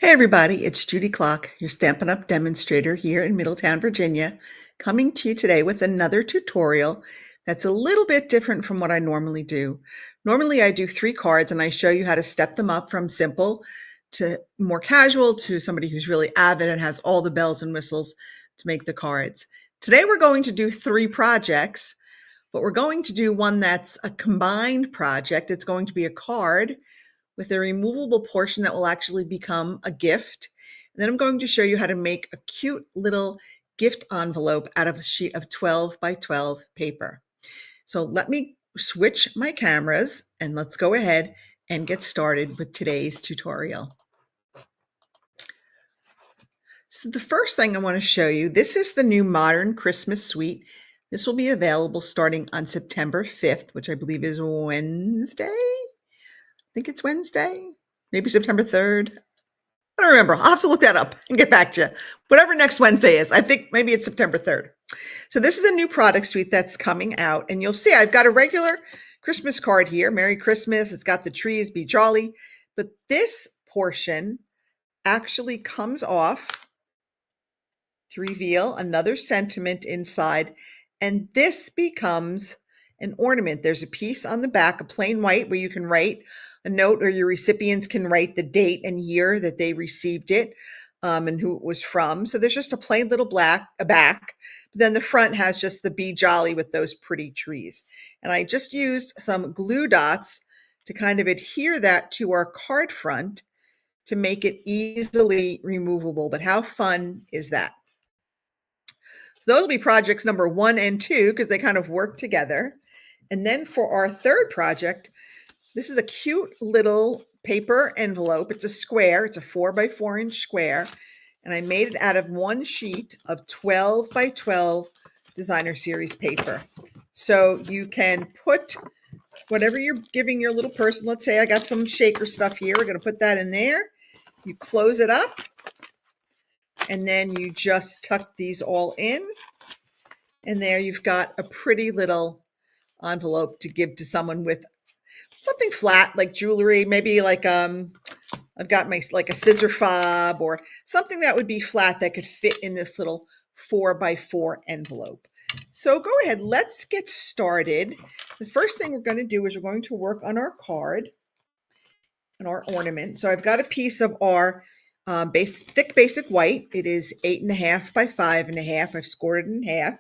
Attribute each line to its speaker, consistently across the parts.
Speaker 1: Hey everybody, it's Judy Clock, your Stampin' Up! Demonstrator here in Middletown, Virginia, coming to you today with another tutorial that's a little bit different from what I normally do. Normally I do 3 cards and I show you how to step them up from simple to more casual to somebody who's really avid and has all the bells and whistles to make the cards. Today we're going to do 3 projects, but we're going to do one that's a combined project. It's going to be a card with a removable portion that will actually become a gift. And then I'm going to show you how to make a cute little gift envelope out of a sheet of 12 by 12 paper. So let me switch my cameras and let's go ahead and get started with today's tutorial. So the first thing I want to show you, this is the new Modern Christmas Suite. This will be available starting on September 5th, which I believe is Wednesday. I think it's Wednesday, maybe September 3rd. I don't remember. I'll have to look that up and get back to you. Whatever next Wednesday is. I think maybe it's September 3rd. So this is a new product suite that's coming out. And you'll see I've got a regular Christmas card here. Merry Christmas. It's got the trees, be jolly. But this portion actually comes off to reveal another sentiment inside. And this becomes an ornament. There's a piece on the back, a plain white, where you can write a note, or your recipients can write the date and year that they received it, and who it was from. So there's just a plain little back. But then the front has just the be jolly with those pretty trees. And I just used some glue dots to kind of adhere that to our card front to make it easily removable. But how fun is that? So those will be projects number 1 and 2 because they kind of work together. And then for our third project, this is a cute little paper envelope. It's a square. It's a 4 by 4 inch square. And I made it out of one sheet of 12 by 12 designer series paper. So you can put whatever you're giving your little person. Let's say I got some shaker stuff here. We're going to put that in there. You close it up. And then you just tuck these all in. And there you've got a pretty little envelope to give to someone with something flat like jewelry, maybe like I've got my like a scissor fob or something that would be flat that could fit in this little 4 by 4 envelope. So go ahead, let's get started. The first thing we're going to do is we're going to work on our card and our ornament. So I've got a piece of our thick basic white. It is 8.5 by 5.5. I've scored it in half.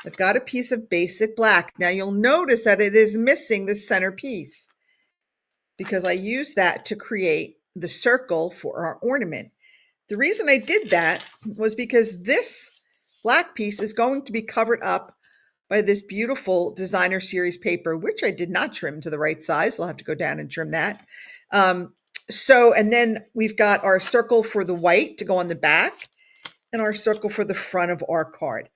Speaker 1: I've got a piece of basic black. Now you'll notice that it is missing the center piece because I used that to create the circle for our ornament. The reason I did that was because this black piece is going to be covered up by this beautiful designer series paper, which I did not trim to the right size. So I'll have to go down and trim that. And then we've got our circle for the white to go on the back and our circle for the front of our card.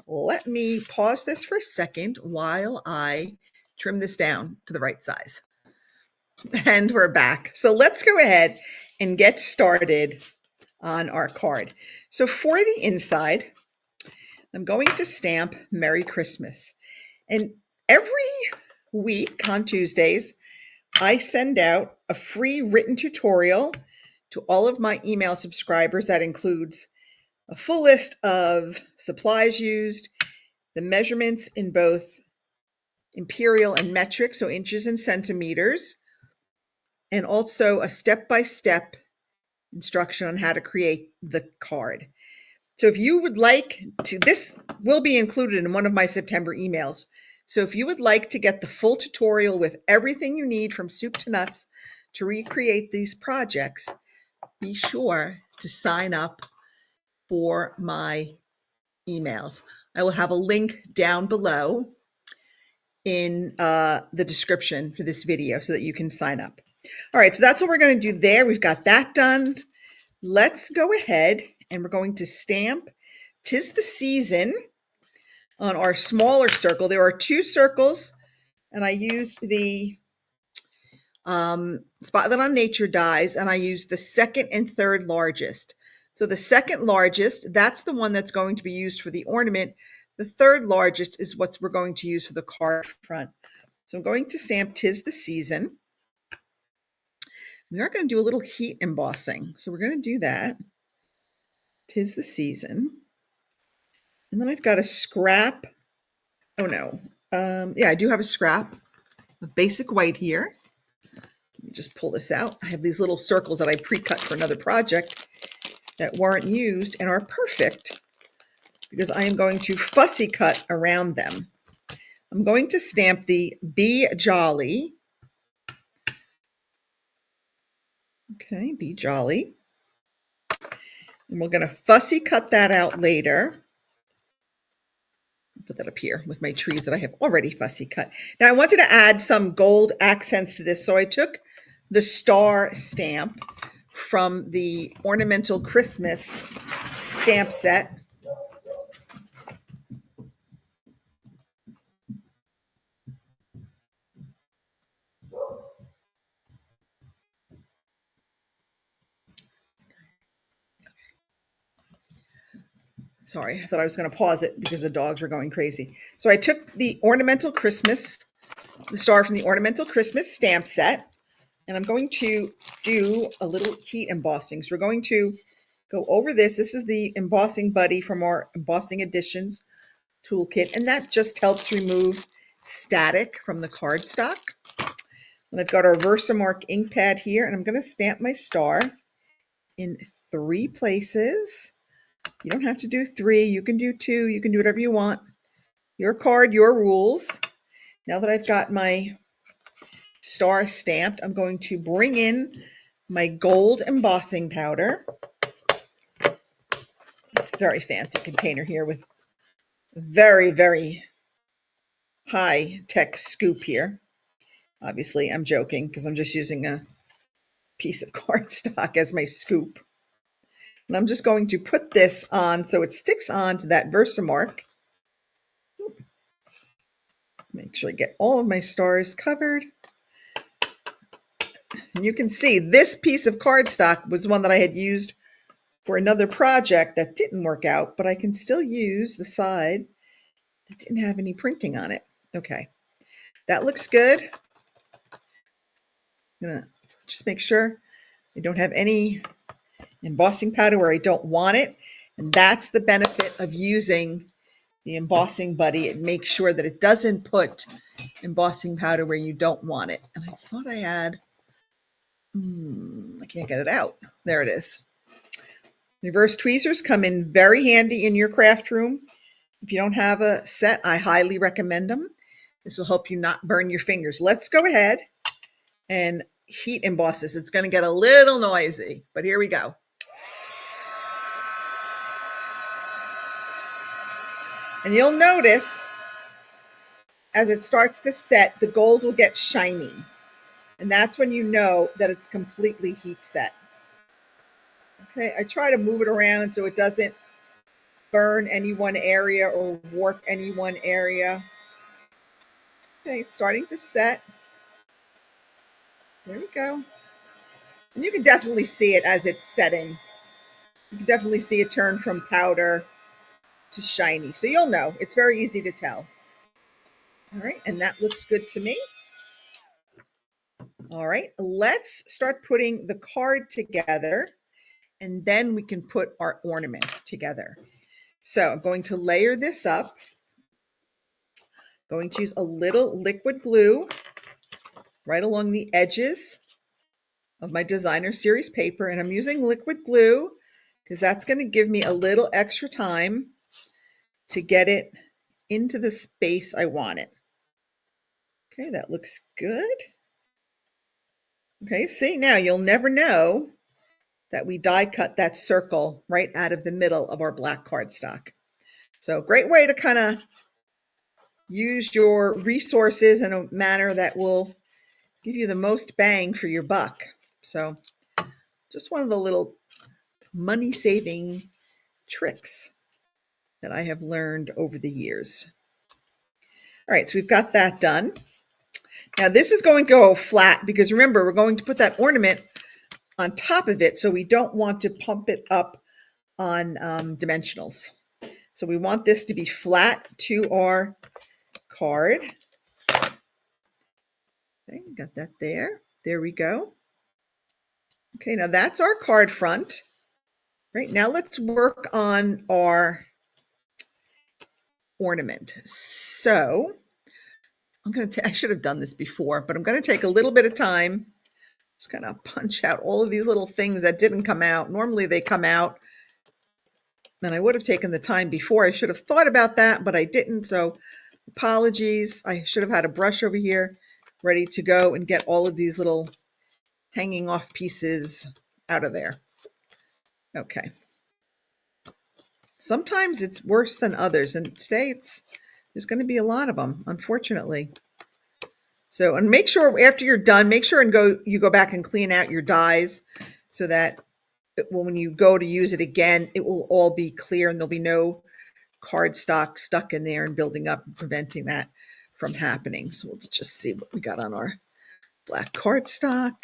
Speaker 1: Let me pause this for a second while I trim this down to the right size. And we're back. So let's go ahead and get started on our card. So for the inside, I'm going to stamp Merry Christmas. And every week on Tuesdays, I send out a free written tutorial to all of my email subscribers that includes a full list of supplies used, the measurements in both imperial and metric, so inches and centimeters, and also a step-by-step instruction on how to create the card. So if you would like to, this will be included in one of my September emails. So if you would like to get the full tutorial with everything you need from soup to nuts to recreate these projects, be sure to sign up for my emails. I will have a link down below in the description for this video so that you can sign up. All right, so that's what we're going to do there. We've got that done. Let's go ahead and we're going to stamp "'Tis the Season" on our smaller circle. There are 2 circles, and I used the Spotlight on Nature dies, and I used the second and third largest. So the second largest, that's the one that's going to be used for the ornament. The third largest is what we're going to use for the card front. So I'm going to stamp "'Tis the Season." We are going to do a little heat embossing. So we're going to do that. 'Tis the season. And then I've got a scrap. Oh no. Yeah, I do have a scrap of basic white here. Let me just pull this out. I have these little circles that I pre-cut for another project that weren't used and are perfect because I am going to fussy cut around them. I'm going to stamp the Be Jolly. Okay, Be Jolly. And we're going to fussy cut that out later. Put that up here with my trees that I have already fussy cut. Now I wanted to add some gold accents to this. So I took the star stamp from the Ornamental Christmas stamp set. Sorry, I thought I was going to pause it because the dogs were going crazy. So I took the Ornamental Christmas, the star from the Ornamental Christmas stamp set, and I'm going to do a little heat embossing. So we're going to go over this. This is the embossing buddy from our Embossing Editions toolkit, and that just helps remove static from the cardstock. And I've got our Versamark ink pad here, and I'm going to stamp my star in 3 places. You don't have to do 3. You can do 2. You can do whatever you want. Your card, your rules. Now that I've got my star stamped, I'm going to bring in my gold embossing powder. Very fancy container here with very, very high tech scoop here. Obviously, I'm joking because I'm just using a piece of cardstock as my scoop. And I'm just going to put this on so it sticks onto that Versamark. Make sure I get all of my stars covered. And you can see this piece of cardstock was one that I had used for another project that didn't work out, but I can still use the side that didn't have any printing on it. Okay, that looks good. I'm gonna just make sure I don't have any embossing powder where I don't want it. And that's the benefit of using the embossing buddy. It makes sure that it doesn't put embossing powder where you don't want it. And I thought I had, I can't get it out. There it is. Reverse tweezers come in very handy in your craft room. If you don't have a set, I highly recommend them. This will help you not burn your fingers. Let's go ahead and heat emboss this. It's going to get a little noisy, but here we go. And you'll notice as it starts to set, the gold will get shiny. And that's when you know that it's completely heat set. Okay, I try to move it around so it doesn't burn any one area or warp any one area. Okay, it's starting to set. There we go. And you can definitely see it as it's setting. You can definitely see it turn from powder to shiny. So you'll know. It's very easy to tell. All right, and that looks good to me. All right, let's start putting the card together, and then we can put our ornament together. So I'm going to layer this up. Going to use a little liquid glue right along the edges of my designer series paper, and I'm using liquid glue because that's going to give me a little extra time to get it into the space I want it. Okay, that looks good. Okay, see, now you'll never know that we die cut that circle right out of the middle of our black cardstock. So great way to kind of use your resources in a manner that will give you the most bang for your buck. So just one of the little money-saving tricks that I have learned over the years. All right, so we've got that done. Now this is going to go flat because remember, we're going to put that ornament on top of it, so we don't want to pump it up on dimensionals. So we want this to be flat to our card. Okay, got that there. There we go. Okay, now that's our card front. Right, now let's work on our ornament. So I should have done this before, but I'm going to take a little bit of time. Just kind of punch out all of these little things that didn't come out. Normally they come out, and I would have taken the time before. I should have thought about that, but I didn't. So apologies. I should have had a brush over here ready to go and get all of these little hanging off pieces out of there. Okay. Sometimes it's worse than others, and today there's going to be a lot of them, unfortunately. So, and make sure after you're done, make sure you go back and clean out your dies so that when you go to use it again, it will all be clear and there'll be no cardstock stuck in there and building up and preventing that from happening. So we'll just see what we got on our black cardstock.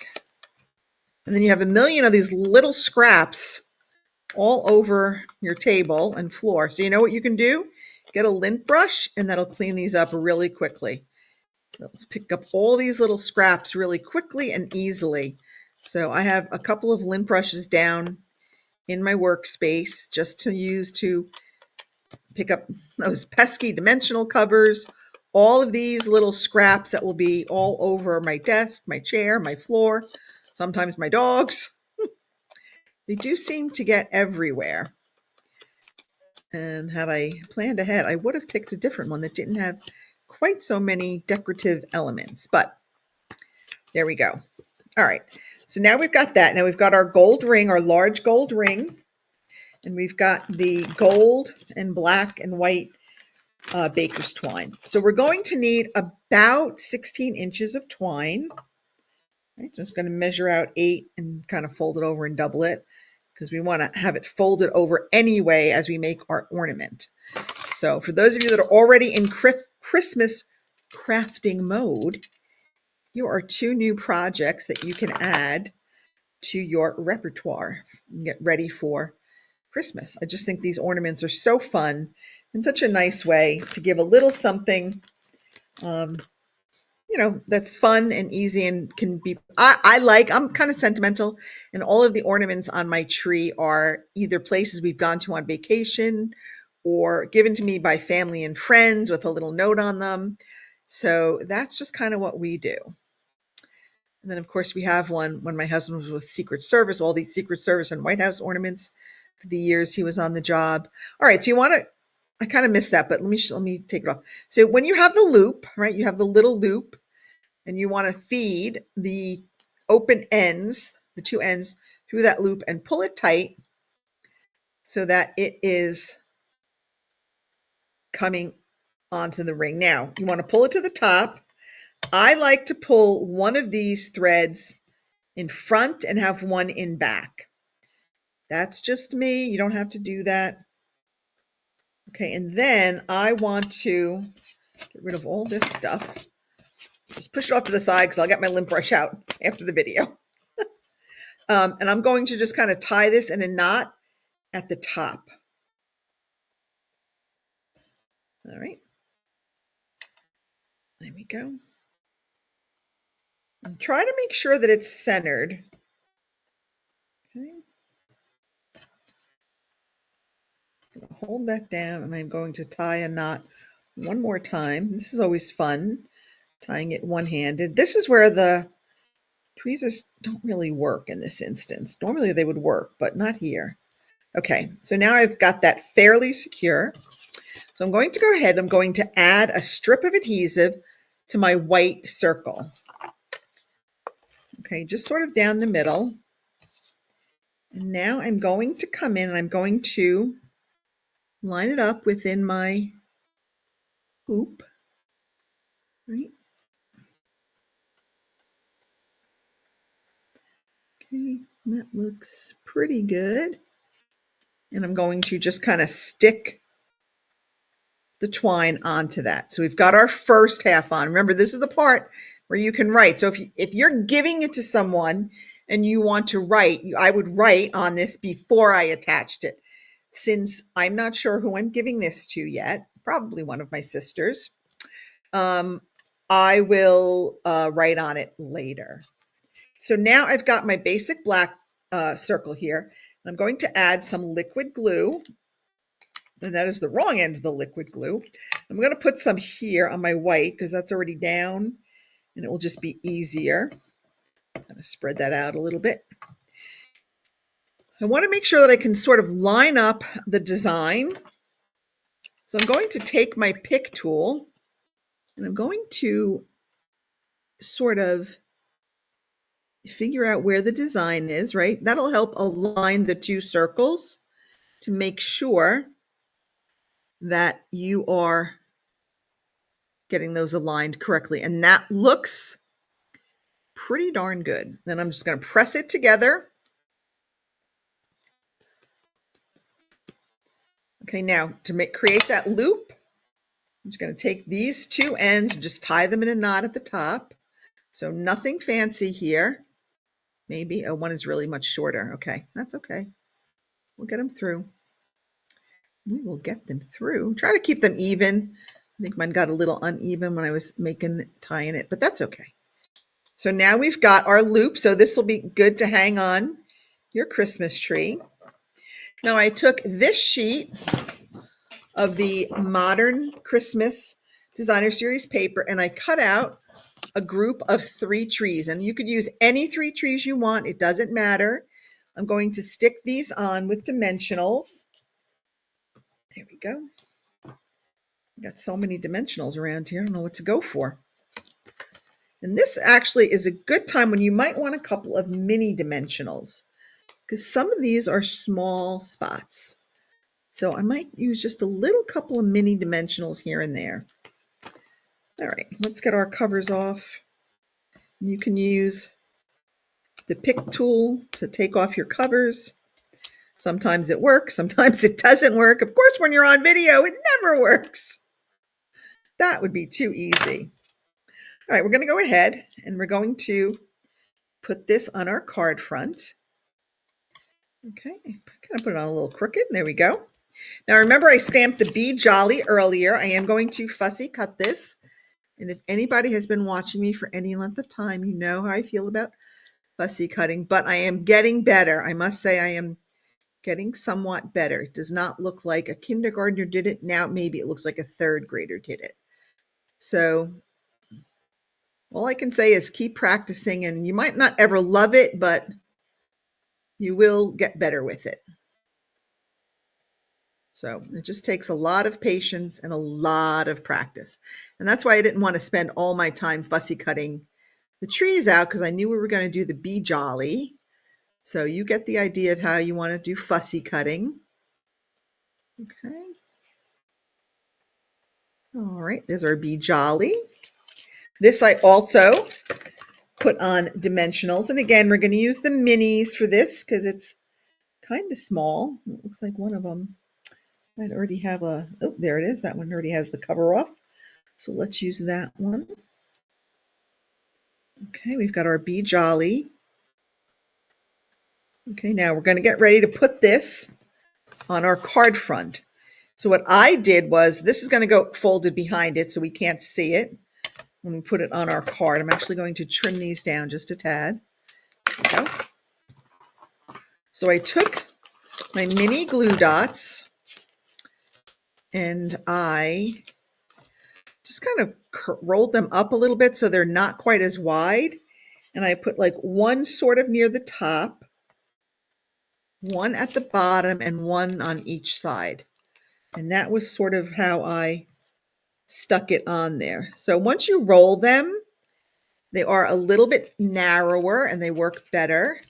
Speaker 1: And then you have a million of these little scraps all over your table and floor. So you know what you can do? Get a lint brush and that'll clean these up really quickly. Let's pick up all these little scraps really quickly and easily. So I have a couple of lint brushes down in my workspace just to use to pick up those pesky dimensional covers, all of these little scraps that will be all over my desk, my chair, my floor, sometimes my dogs. They do seem to get everywhere. And had I planned ahead, I would have picked a different one that didn't have quite so many decorative elements, but there we go. All right, so now we've got that. Now we've got our gold ring, our large gold ring, and we've got the gold and black and white baker's twine. So we're going to need about 16 inches of twine. Right, so it's going to measure out 8 and kind of fold it over and double it because we want to have it folded over anyway as we make our ornament. So for those of you that are already in Christmas crafting mode, here are 2 new projects that you can add to your repertoire and get ready for Christmas. I just think these ornaments are so fun and such a nice way to give a little something, that's fun and easy and can be, I'm kind of sentimental, and all of the ornaments on my tree are either places we've gone to on vacation or given to me by family and friends with a little note on them. So that's just kind of what we do. And then, of course, we have one when my husband was with Secret Service, all these Secret Service and White House ornaments for the years he was on the job. All right, so you want to, I kind of missed that, but let me take it off. So when you have the loop, right, you have the little loop, and you want to feed the open ends, the 2 ends, through that loop and pull it tight so that it is coming onto the ring. Now, you want to pull it to the top. I like to pull one of these threads in front and have one in back. That's just me. You don't have to do that. Okay, and then I want to get rid of all this stuff. Just push it off to the side because I'll get my lint brush out after the video. And I'm going to just kind of tie this in a knot at the top. All right. There we go. And try to make sure that it's centered. Okay. Hold that down, and I'm going to tie a knot one more time. This is always fun, tying it one-handed. This is where the tweezers don't really work in this instance. Normally they would work, but not here. Okay, so now I've got that fairly secure. So I'm going to go ahead, I'm going to add a strip of adhesive to my white circle. Okay, just sort of down the middle. And now I'm going to come in and I'm going to line it up within my hoop, right? Okay, that looks pretty good. And I'm going to just kind of stick the twine onto that. So we've got our first half on. Remember, this is the part where you can write. So if you're giving it to someone and you want to write, I would write on this before I attached it. Since I'm not sure who I'm giving this to yet, probably one of my sisters, I will write on it later. So now I've got my basic black circle here. I'm going to add some liquid glue, and that is the wrong end of the liquid glue. I'm going to put some here on my white because that's already down, and it will just be easier. I'm going to spread that out a little bit. I want to make sure that I can sort of line up the design. So I'm going to take my pick tool, and I'm going to sort of figure out where the design is, right? That'll help align the two circles to make sure that you are getting those aligned correctly. And that looks pretty darn good. Then I'm just going to press it together. Okay, now to create that loop, I'm just going to take these two ends and just tie them in a knot at the top. So nothing fancy here. Maybe, oh, one is really much shorter. Okay, that's okay. We'll get them through. We will get them through. Try to keep them even. I think mine got a little uneven when I was tying it, but that's okay. So now we've got our loop. So this will be good to hang on your Christmas tree. Now I took this sheet of the Modern Christmas Designer Series paper and I cut out a group of 3 trees, and you could use any 3 trees you want. It doesn't matter. I'm going to stick these on with dimensionals. There we go. Got so many dimensionals around here. I don't know what to go for. And this actually is a good time when you might want a couple of mini dimensionals because some of these are small spots. So I might use just a little couple of mini dimensionals here and there. All right, let's get our covers off. You can use the pick tool to take off your covers. Sometimes it works, sometimes it doesn't work. Of course, when you're on video, it never works. That would be too easy. All right, we're going to go ahead and we're going to put this on our card front. Okay, kind of put it on a little crooked. There we go. Now remember I stamped the Be Jolly earlier. I am going to fussy cut this. And if anybody has been watching me for any length of time, you know how I feel about fussy cutting, but I am getting better. I must say I am getting somewhat better. It does not look like a kindergartner did it. Now maybe it looks like a 3rd grader did it. So all I can say is keep practicing, and you might not ever love it, but you will get better with it. So it just takes a lot of patience and a lot of practice. And that's why I didn't want to spend all my time fussy cutting the trees out, because I knew we were going to do the Be Jolly. So you get the idea of how you want to do fussy cutting. Okay. All right, there's our Be Jolly. This I also put on dimensionals. And again, we're going to use the minis for this because it's kind of small. It looks like one of them might already have oh, there it is. That one already has the cover off. So let's use that one. Okay, we've got our Be Jolly. Okay, now we're going to get ready to put this on our card front. So what I did was, this is going to go folded behind it so we can't see it when we put it on our card. I'm actually going to trim these down just a tad. There we go. So I took my mini glue dots and I just kind of rolled them up a little bit so they're not quite as wide. And I put like one sort of near the top, one at the bottom, and one on each side. And that was sort of how I stuck it on there. So once you roll them, they are a little bit narrower and they work better.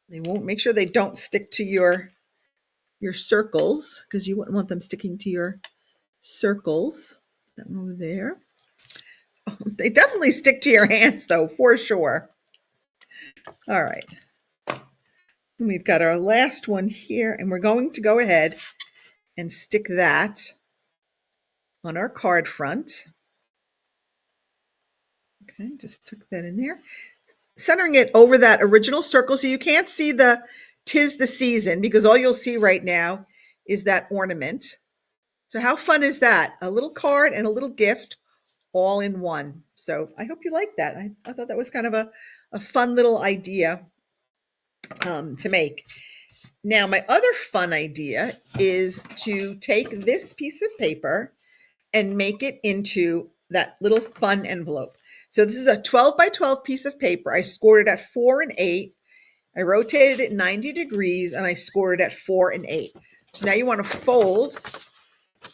Speaker 1: They won't, make sure they don't stick to your circles, because you wouldn't want them sticking to your circles. That one over there. Oh, they definitely stick to your hands though, for sure. All right. And we've got our last one here, and we're going to go ahead and stick that on our card front. Okay, just tuck that in there. Centering it over that original circle so you can't see the "'Tis the Season," because all you'll see right now is that ornament. So how fun is that? A little card and a little gift all in one. So I hope you like that. I thought that was kind of a fun little idea. to make. Now, my other fun idea is to take this piece of paper and make it into that little fun envelope. So this is a 12 by 12 piece of paper. I scored it at 4 and 8. I rotated it 90 degrees and I scored it at 4 and 8. So now you want to fold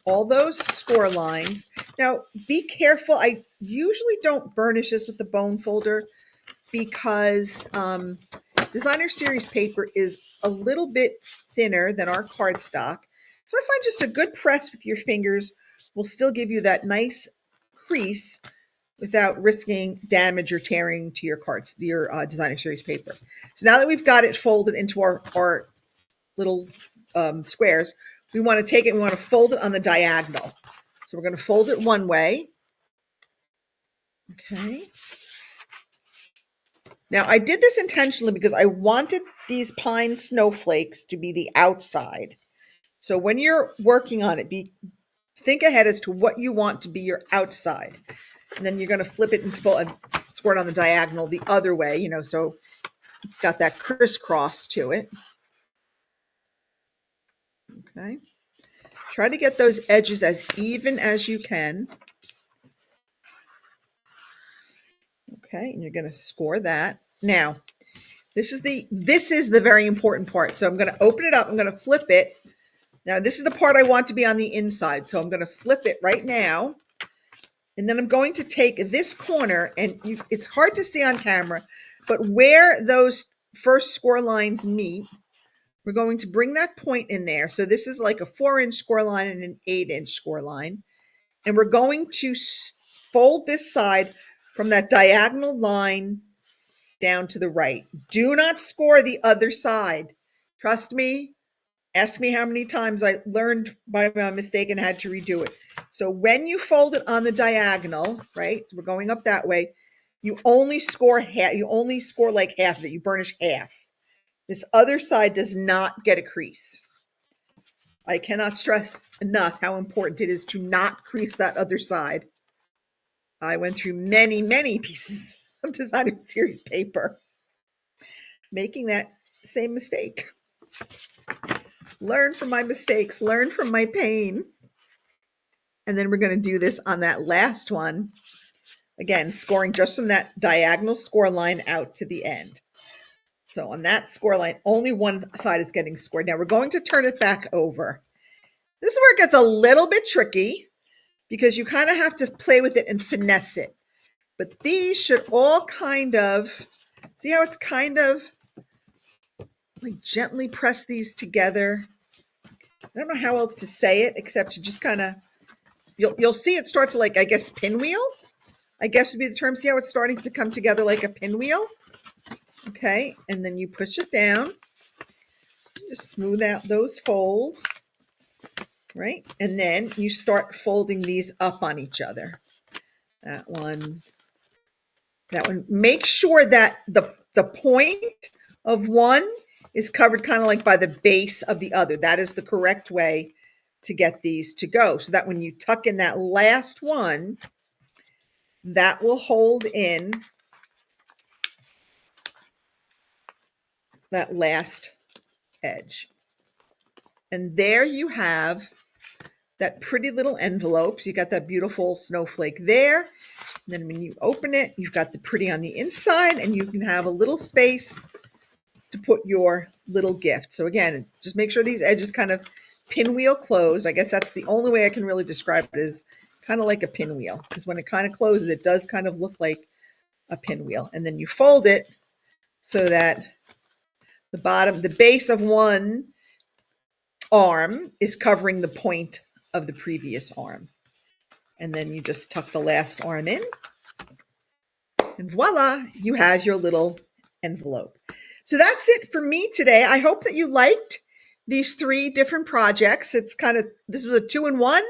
Speaker 1: all those score lines. Now, be careful. I usually don't burnish this with the bone folder because designer series paper is a little bit thinner than our cardstock. So I find just a good press with your fingers will still give you that nice crease without risking damage or tearing to your cards, your designer series paper. So now that we've got it folded into our little squares, we want to take it and we want to fold it on the diagonal. So we're going to fold it one way. Okay. Now I did this intentionally because I wanted these pine snowflakes to be the outside. So when you're working on it, think ahead as to what you want to be your outside. And then you're going to flip it and squirt on the diagonal the other way, you know, so it's got that crisscross to it. Okay. Try to get those edges as even as you can. Okay, and you're going to score that. Now, this is the very important part. So I'm going to open it up. I'm going to flip it. Now, this is the part I want to be on the inside. So I'm going to flip it right now. And then I'm going to take this corner, and it's hard to see on camera, but where those first score lines meet, we're going to bring that point in there. So this is like a 4-inch score line and an 8-inch score line. And we're going to fold this side from that diagonal line down to the right. Do not score the other side. Trust me. Ask me how many times I learned by my mistake and had to redo it. So when you fold it on the diagonal, right, we're going up that way, you only score half. You only score like half of it. You burnish half. This other side does not get a crease. I cannot stress enough how important it is to not crease that other side. I went through many, many pieces of designer series paper making that same mistake. Learn from my mistakes, learn from my pain. And then we're going to do this on that last one. Again, scoring just from that diagonal score line out to the end. So on that score line, only one side is getting scored. Now we're going to turn it back over. This is where it gets a little bit tricky because you kind of have to play with it and finesse it. But these should all kind of, see how it's kind of like gently press these together. I don't know how else to say it except to just kind of, you'll see it start to like, I guess, pinwheel, I guess would be the term. See how it's starting to come together like a pinwheel? Okay, and then you push it down. Just smooth out those folds, right? And then you start folding these up on each other. That one. Make sure that the point of one is covered kind of like by the base of the other. That is the correct way to get these to go. So that when you tuck in that last one, that will hold in that last edge. And there you have that pretty little envelope. So you got that beautiful snowflake there. And then when you open it, you've got the pretty on the inside and you can have a little space to put your little gift. So again, just make sure these edges kind of pinwheel close. I guess that's the only way I can really describe it, is kind of like a pinwheel, because when it kind of closes, it does kind of look like a pinwheel. And then you fold it so that the base of one arm is covering the point of the previous arm. And then you just tuck the last arm in, and voila, you have your little envelope. So that's it for me today. I hope that you liked these 3 different projects. This was a 2-in-1,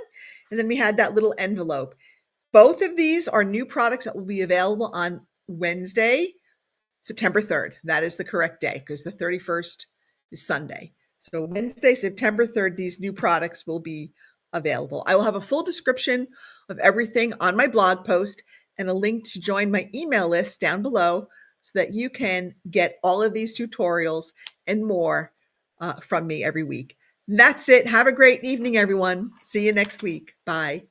Speaker 1: and then we had that little envelope. Both of these are new products that will be available on Wednesday, September 3rd. That is the correct day because the 31st is Sunday. So Wednesday, September 3rd, these new products will be available. I will have a full description of everything on my blog post and a link to join my email list down below so that you can get all of these tutorials and more from me every week. And that's it. Have a great evening, everyone. See you next week. Bye.